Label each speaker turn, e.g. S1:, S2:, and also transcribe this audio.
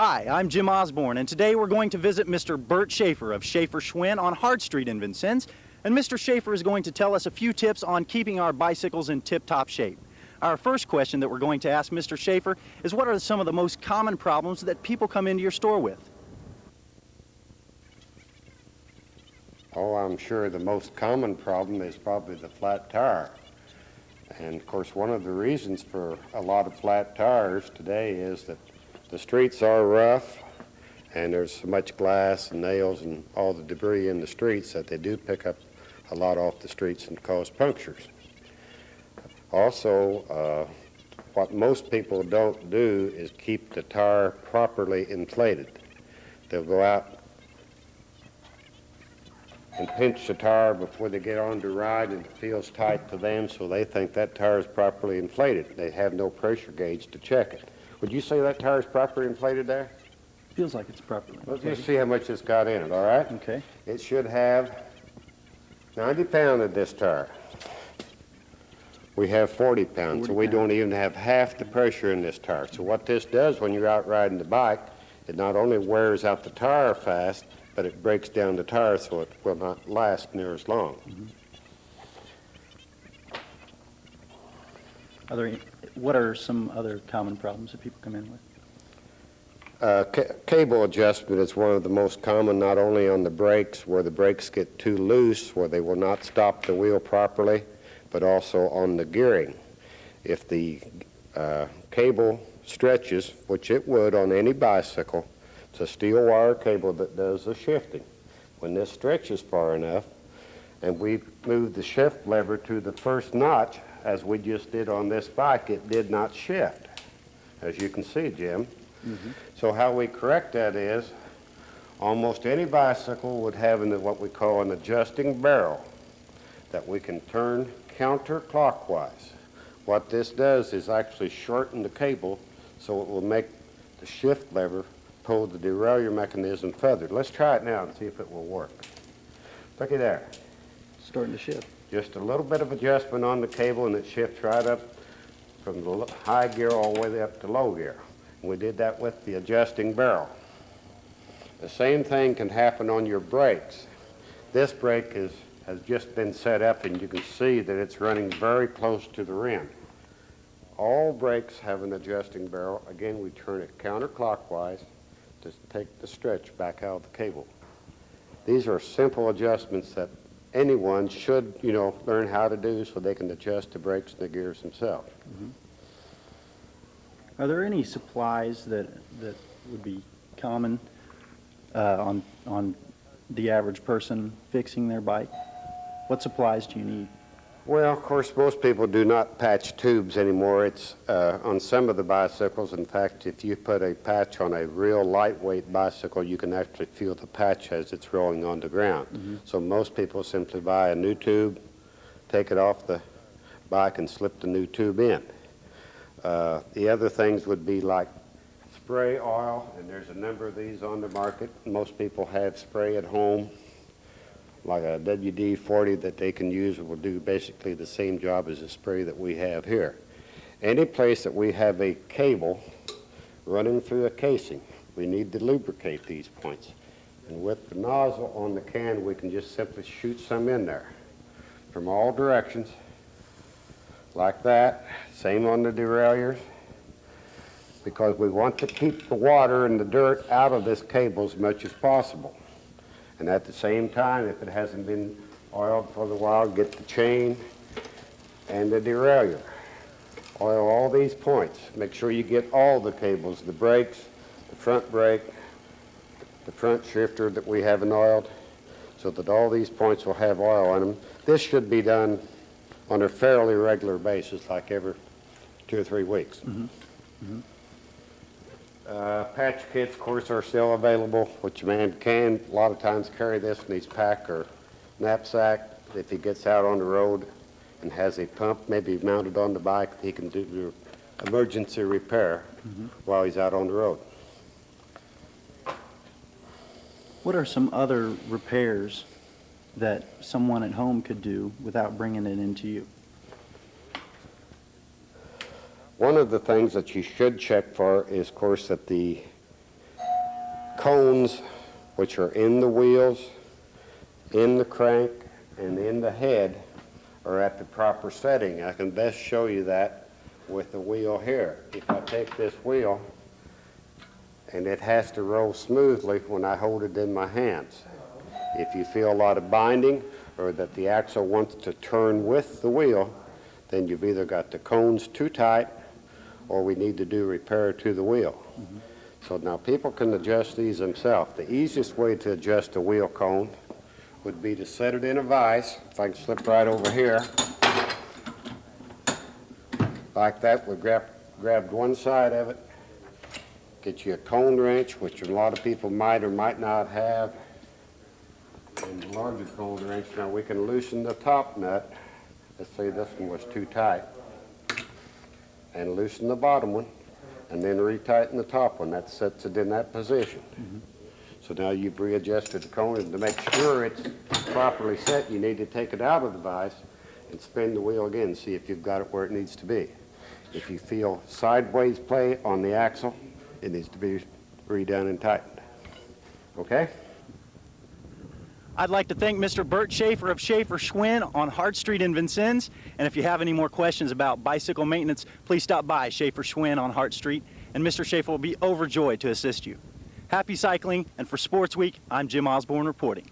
S1: Hi, I'm Jim Osborne, and today we're going to visit Mr. Bert Schaefer of Schaefer Schwinn on Hart Street in Vincennes. And Mr. Schaefer is going to tell us a few tips on keeping our bicycles in tip-top shape. Our first question that we're going to ask Mr. Schaefer is, what are some of the most common problems that people come into your store with?
S2: Oh, I'm sure the most common problem is probably the flat tire. And of course, one of the reasons for a lot of flat tires today is that the streets are rough and there's so much glass and nails and all the debris in the streets that they do pick up a lot off the streets and cause punctures. Also, what most people don't do is keep the tire properly inflated. They'll go out and pinch the tire before they get on to ride, and it feels tight to them, so they think that tire is properly inflated. They have no pressure gauge to check it. Would you say that tire is properly inflated there?
S1: Feels like it's properly inflated.
S2: Let's just see how much it's got in it, all right?
S1: Okay.
S2: It should have 90 pounds of this tire. We have 40 pounds, so we don't even have half the pressure in this tire. So what this does when you're out riding the bike, it not only wears out the tire fast, but it breaks down the tire so it will not last near as long.
S1: What are some other common problems that people come in with?
S2: Cable adjustment is one of the most common, not only on the brakes, where the brakes get too loose, where they will not stop the wheel properly, but also on the gearing. If the cable stretches, which it would on any bicycle, it's a steel wire cable that does the shifting. When this stretches far enough, and we move the shift lever to the first notch, as we just did on this bike, it did not shift, as you can see, Jim. So how we correct that is, almost any bicycle would have what we call an adjusting barrel that we can turn counterclockwise. What this does is actually shorten the cable so it will make the shift lever pull the derailleur mechanism further. Let's try it now and see if it will work. Looky there.
S1: Starting to shift.
S2: Just a little bit of adjustment on the cable and it shifts right up from the high gear all the way up to low gear. And we did that with the adjusting barrel. The same thing can happen on your brakes. This brake has just been set up and you can see that it's running very close to the rim. All brakes have an adjusting barrel. Again, we turn it counterclockwise to take the stretch back out of the cable. These are simple adjustments that anyone should, learn how to do so they can adjust the brakes and the gears themselves.
S1: Are there any supplies that would be common on the average person fixing their bike? What supplies do you need?
S2: Well, of course, most people do not patch tubes anymore. It's on some of the bicycles. In fact, if you put a patch on a real lightweight bicycle, you can actually feel the patch as it's rolling on the ground. So most people simply buy a new tube, take it off the bike, and slip the new tube in. The other things would be like spray oil, and there's a number of these on the market. Most people have spray at home, like a WD-40 that they can use. It will do basically the same job as the spray that we have here. Any place that we have a cable running through a casing, we need to lubricate these points. And with the nozzle on the can, we can just simply shoot some in there from all directions, like that. Same on the derailleurs, because we want to keep the water and the dirt out of this cable as much as possible. And at the same time, if it hasn't been oiled for a while, get the chain and the derailleur. Oil all these points. Make sure you get all the cables, the brakes, the front brake, the front shifter that we haven't oiled, so that all these points will have oil on them. This should be done on a fairly regular basis, like every 2 or 3 weeks. Patch kits, of course, are still available, which a man can a lot of times carry this in his pack or knapsack. If he gets out on the road and has a pump maybe mounted on the bike, he can do emergency repair while he's out on the road.
S1: What are some other repairs that someone at home could do without bringing it into you?
S2: One of the things that you should check for is, of course, that the cones, which are in the wheels, in the crank, and in the head, are at the proper setting. I can best show you that with the wheel here. If I take this wheel, and it has to roll smoothly when I hold it in my hands. If you feel a lot of binding or that the axle wants to turn with the wheel, then you've either got the cones too tight or we need to do repair to the wheel. So now people can adjust these themselves. The easiest way to adjust a wheel cone would be to set it in a vise. If I can slip right over here. Like that, we grabbed one side of it. Get you a cone wrench, which a lot of people might or might not have. And the larger cone wrench, now we can loosen the top nut. Let's say this one was too tight. And loosen the bottom one, and then retighten the top one. That sets it in that position. So now you've readjusted the cone, and to make sure it's properly set, you need to take it out of the vise and spin the wheel again, see if you've got it where it needs to be. If you feel sideways play on the axle, it needs to be redone and tightened. Okay?
S1: I'd like to thank Mr. Bert Schaefer of Schaefer Schwinn on Hart Street in Vincennes. And if you have any more questions about bicycle maintenance, please stop by Schaefer Schwinn on Hart Street, and Mr. Schaefer will be overjoyed to assist you. Happy cycling, and for Sports Week, I'm Jim Osborne reporting.